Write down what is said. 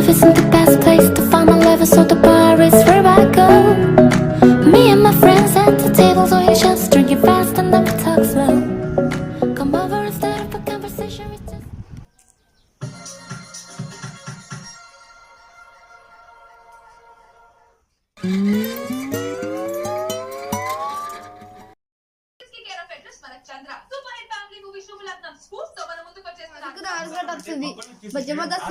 Isn't the best place to find my lover, so the bar is where I go. Me and my friends at the tables, we just drink it fast and then we talk slow. Come over and start up a conversation with just... Jabardasth